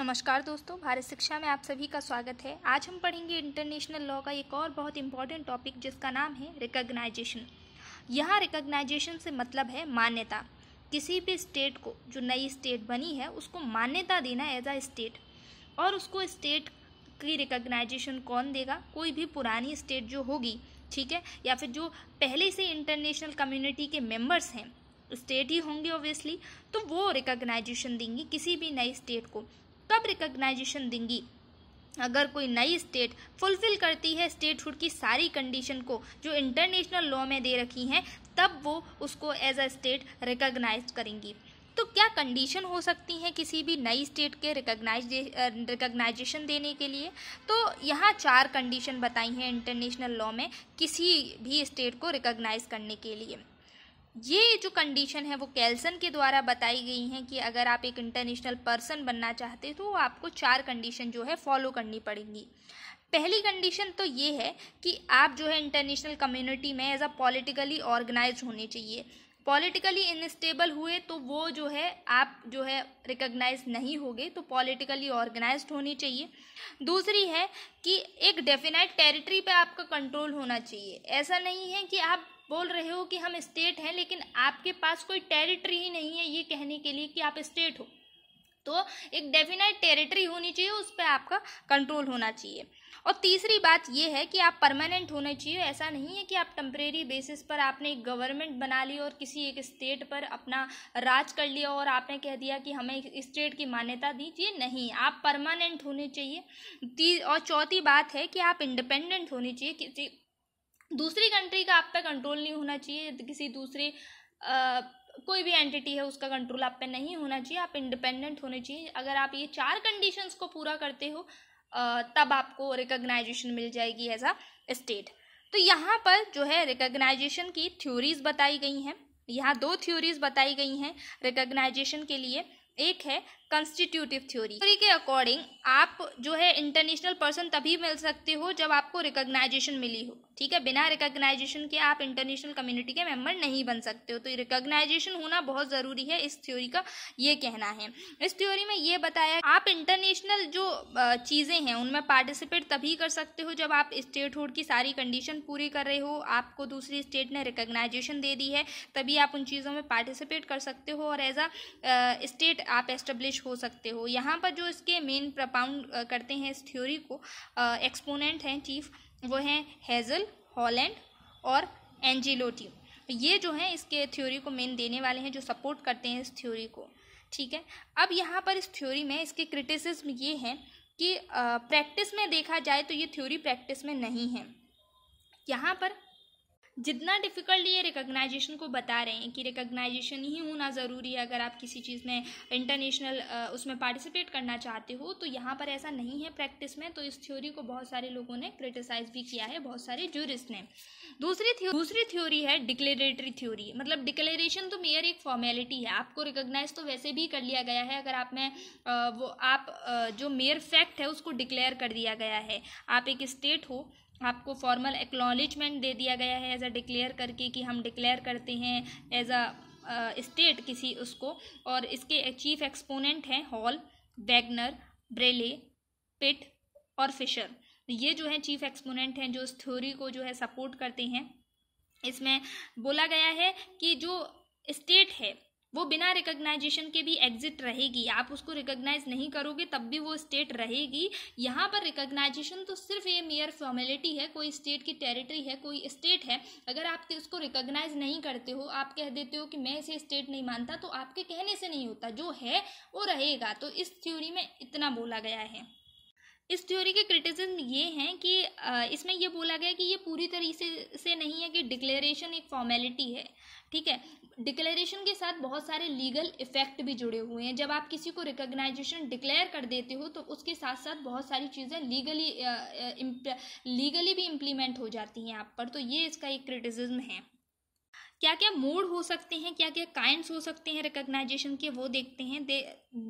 नमस्कार दोस्तों, भारत शिक्षा में आप सभी का स्वागत है। आज हम पढ़ेंगे इंटरनेशनल लॉ का एक और बहुत इंपॉर्टेंट टॉपिक जिसका नाम है रिकॉग्नाइजेशन। यहाँ रिकॉग्नाइजेशन से मतलब है मान्यता। किसी भी स्टेट को, जो नई स्टेट बनी है, उसको मान्यता देना एज अ स्टेट। और उसको स्टेट की रिकॉग्नाइजेशन कौन देगा? कोई भी पुरानी स्टेट जो होगी, ठीक है, या फिर जो पहले से इंटरनेशनल कम्युनिटी के मेंबर्स हैं, स्टेट ही होंगे ऑब्वियसली, तो वो रिकॉग्नाइजेशन देंगी किसी भी नई स्टेट को। कब रिकॉग्नाइजेशन देंगी? अगर कोई नई स्टेट फुलफिल करती है स्टेटहुड की सारी कंडीशन को जो इंटरनेशनल लॉ में दे रखी हैं, तब वो उसको एज अ स्टेट रिकॉग्नाइज करेंगी। तो क्या कंडीशन हो सकती हैं किसी भी नई स्टेट के रिकॉग्नाइजेशन देने के लिए? तो यहाँ 4 कंडीशन बताई हैं इंटरनेशनल लॉ में किसी भी स्टेट को रिकॉग्नाइज करने के लिए। ये जो कंडीशन है वो कैल्सन के द्वारा बताई गई हैं कि अगर आप एक इंटरनेशनल पर्सन बनना चाहते हैं तो आपको 4 कंडीशन जो है फॉलो करनी पड़ेंगी। पहली कंडीशन तो ये है कि आप जो है इंटरनेशनल कम्युनिटी में एज अ पॉलिटिकली ऑर्गेनाइज होने चाहिए। पॉलिटिकली इनस्टेबल हुए तो वो जो है आप जो है रिकॉग्नाइज नहीं होगे, तो पॉलिटिकली ऑर्गेनाइज्ड होनी चाहिए। दूसरी है कि एक डेफिनाइट टेरिटरी पे आपका कंट्रोल होना चाहिए। ऐसा नहीं है कि आप बोल रहे हो कि हम स्टेट हैं लेकिन आपके पास कोई टेरिटरी ही नहीं है ये कहने के लिए कि आप स्टेट हो। तो एक डेफिनाइट टेरिटरी होनी चाहिए, उस पर आपका कंट्रोल होना चाहिए। और तीसरी बात यह है कि आप परमानेंट होने चाहिए। ऐसा नहीं है कि आप टेम्परेरी बेसिस पर आपने एक गवर्नमेंट बना ली और किसी एक स्टेट पर अपना राज कर लिया और आपने कह दिया कि हमें स्टेट की मान्यता दीजिए। नहीं, आप परमानेंट होने चाहिए। और चौथी बात है कि आप इंडिपेंडेंट होने चाहिए। किसी दूसरी कंट्री का आप पे कंट्रोल नहीं होना चाहिए। किसी दूसरे कोई भी एंटिटी है उसका कंट्रोल आप पे नहीं होना चाहिए। आप इंडिपेंडेंट होने चाहिए। अगर आप ये 4 कंडीशंस को पूरा करते हो तब आपको रिकॉग्नाइजेशन मिल जाएगी एज अ स्टेट। तो यहाँ पर जो है रिकॉग्नाइजेशन की थ्योरीज बताई गई हैं। यहाँ 2 थ्योरीज बताई गई हैं रिकॉग्नाइजेशन के लिए। एक है कंस्टिट्यूटिव थ्योरी के अकॉर्डिंग आप जो है इंटरनेशनल पर्सन तभी मिल सकते हो जब आपको रिकॉग्नाइजेशन मिली हो, ठीक है। बिना रिकॉग्नाइजेशन के आप इंटरनेशनल कम्युनिटी के मेंबर नहीं बन सकते हो। तो रिकॉग्नाइजेशन होना बहुत ज़रूरी है, इस थ्योरी का ये कहना है। इस थ्योरी में ये बताया आप इंटरनेशनल जो चीज़ें हैं उनमें पार्टिसिपेट तभी कर सकते हो जब आप स्टेटहुड की सारी कंडीशन पूरी कर रहे हो, आपको दूसरी स्टेट ने रिकॉग्नाइजेशन दे दी है, तभी आप उन चीज़ों में पार्टिसिपेट कर सकते हो और एज अ स्टेट आप एस्टेब्लिश हो सकते हो। यहाँ पर जो इसके मेन प्रपाउंड करते हैं इस थ्योरी को, एक्सपोनेंट हैं चीफ, वो हैं हेजल, हॉलैंड और एंजेलोटी। ये जो हैं इसके थ्योरी को मेन देने वाले हैं, जो सपोर्ट करते हैं इस थ्योरी को, ठीक है। अब यहाँ पर इस थ्योरी में इसके क्रिटिसिज्म ये हैं कि प्रैक्टिस में देखा जाए तो ये थ्योरी प्रैक्टिस में नहीं है। यहाँ पर जितना डिफ़िकल्ट ये रिकॉग्नाइजेशन को बता रहे हैं कि रिकॉग्नाइजेशन ही होना ज़रूरी है अगर आप किसी चीज़ में इंटरनेशनल उसमें पार्टिसिपेट करना चाहते हो, तो यहाँ पर ऐसा नहीं है प्रैक्टिस में। तो इस थ्योरी को बहुत सारे लोगों ने क्रिटिसाइज भी किया है, बहुत सारे जूरिस्ट ने। दूसरी थ्योरी है डिक्लेरेटरी थ्योरी। मतलब डिक्लेरेशन तो मेयर एक फॉर्मेलिटी है, आपको रिकॉग्नाइज तो वैसे भी कर लिया गया है अगर आप में जो मेयर फैक्ट है उसको डिक्लेयर कर दिया गया है। आप एक स्टेट हो, आपको फॉर्मल एक्नॉलेजमेंट दे दिया गया है एज अ डिक्लेयर करके कि हम डिक्लेयर करते हैं एज अ स्टेट किसी उसको। और इसके चीफ एक्सपोनेंट हैं हॉल, वैगनर, ब्रेले, पिट और फिशर। ये जो है चीफ एक्सपोनेंट हैं जो इस थ्योरी को जो है सपोर्ट करते हैं। इसमें बोला गया है कि जो स्टेट है वो बिना रिकॉग्नाइजेशन के भी एग्जिट रहेगी। आप उसको रिकॉग्नाइज नहीं करोगे तब भी वो स्टेट रहेगी। यहाँ पर रिकॉग्नाइजेशन तो सिर्फ ये मेयर फॉर्मेलिटी है। कोई स्टेट की टेरिटरी है, कोई स्टेट है, अगर आप उसको रिकॉग्नाइज नहीं करते हो, आप कह देते हो कि मैं इसे स्टेट नहीं मानता, तो आपके कहने से नहीं होता, जो है वो रहेगा। तो इस थ्योरी में इतना बोला गया है। इस थ्योरी के क्रिटिसिज्म ये हैं कि इसमें ये बोला गया कि ये पूरी तरीके से नहीं है कि डिक्लेरेशन एक फॉर्मेलिटी है, ठीक है। डिक्लेरेशन के साथ बहुत सारे लीगल इफेक्ट भी जुड़े हुए हैं। जब आप किसी को रिकॉग्नाइजेशन डिक्लेयर कर देते हो तो उसके साथ साथ बहुत सारी चीज़ें लीगली भी इम्प्लीमेंट हो जाती हैं आप पर। तो ये इसका एक क्रिटिसिज्म है। क्या क्या मोड हो सकते हैं, क्या क्या काइंड्स हो सकते हैं रिकॉग्नाइजेशन के, वो देखते हैं।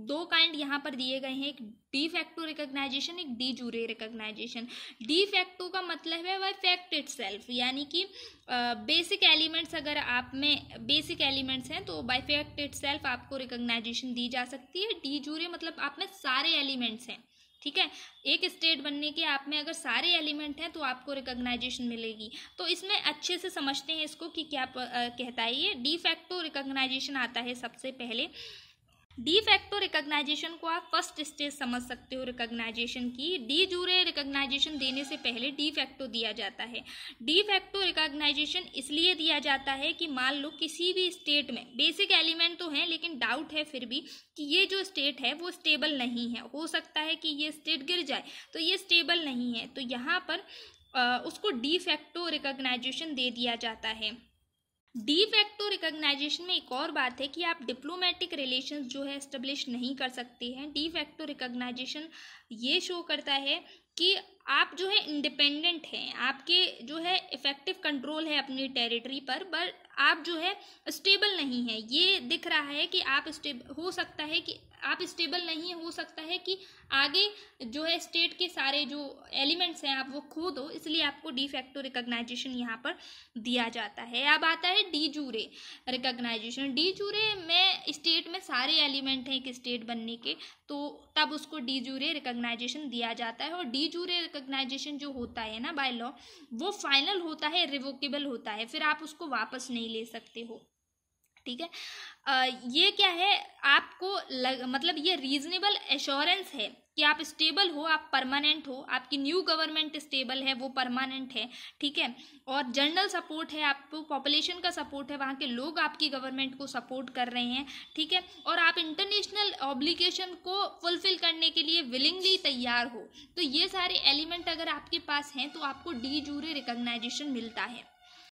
दो काइंड यहाँ पर दिए गए हैं, एक डी फैक्टो रिकॉग्नाइजेशन, एक de jure recognization. De facto का मतलब है बाय फैक्ट इटसेल्फ, यानी कि बेसिक एलिमेंट्स, अगर आप में बेसिक एलिमेंट्स हैं तो बाय फैक्ट इटसेल्फ आपको रिकॉग्नाइजेशन दी जा सकती है। डी जूरे मतलब आप में सारे एलिमेंट्स हैं, ठीक है। एक स्टेट बनने के आप में अगर सारे एलिमेंट हैं तो आपको रिकॉग्नाइजेशन मिलेगी। तो इसमें अच्छे से समझते हैं इसको कि क्या कहता है ये। डी फैक्टो रिकॉग्नाइजेशन आता है सबसे पहले। डी फैक्टो रिकॉग्नाइजेशन को आप फर्स्ट स्टेज समझ सकते हो रिकॉग्नाइजेशन की। डी जूरे रिकॉग्नाइजेशन देने से पहले डी फैक्टो दिया जाता है। डी फैक्टो रिकॉग्नाइजेशन इसलिए दिया जाता है कि मान लो किसी भी स्टेट में बेसिक एलिमेंट तो हैं लेकिन डाउट है फिर भी कि ये जो स्टेट है वो स्टेबल नहीं है, हो सकता है कि ये स्टेट गिर जाए, तो ये स्टेबल नहीं है, तो यहाँ पर उसको डी फैक्टो रिकॉग्नाइजेशन दे दिया जाता है। डी फैक्टो रिकॉग्नाइजेशन में एक और बात है कि आप डिप्लोमेटिक रिलेशंस जो है एस्टेब्लिश नहीं कर सकते हैं। डी फैक्टो रिकॉग्नाइजेशन ये शो करता है कि आप जो है इंडिपेंडेंट हैं, आपके जो है इफेक्टिव कंट्रोल है अपनी टेरिटरी पर आप जो है स्टेबल नहीं है। ये दिख रहा है कि आप हो सकता है कि आप स्टेबल नहीं है, हो सकता है कि आगे जो है स्टेट के सारे जो एलिमेंट्स हैं आप वो खो दो, इसलिए आपको डी फैक्टो रिकॉग्नाइजेशन यहाँ पर दिया जाता है। अब आता है de jure recognization. De jure में स्टेट में सारे एलिमेंट हैं एक स्टेट बनने के, तो तब उसको डी जूरे रिकॉग्नाइजेशन दिया जाता है। और डी जूरे रिकॉग्नाइजेशन जो होता है ना बाय लॉ, वो फाइनल होता है, रिवोकेबल होता है, फिर आप उसको वापस नहीं ले सकते हो, ठीक है। ये क्या है, आपको मतलब ये रीजनेबल एश्योरेंस है कि आप स्टेबल हो, आप परमानेंट हो, आपकी न्यू गवर्नमेंट स्टेबल है, वो परमानेंट है, ठीक है। और जनरल सपोर्ट है, आपको पॉपुलेशन का सपोर्ट है, वहाँ के लोग आपकी गवर्नमेंट को सपोर्ट कर रहे हैं, ठीक है। और आप इंटरनेशनल ऑब्लिगेशन को फुलफिल करने के लिए विलिंगली तैयार हो। तो ये सारे एलिमेंट अगर आपके पास हैं तो आपको डी जूरे रिकॉग्नाइजेशन मिलता है।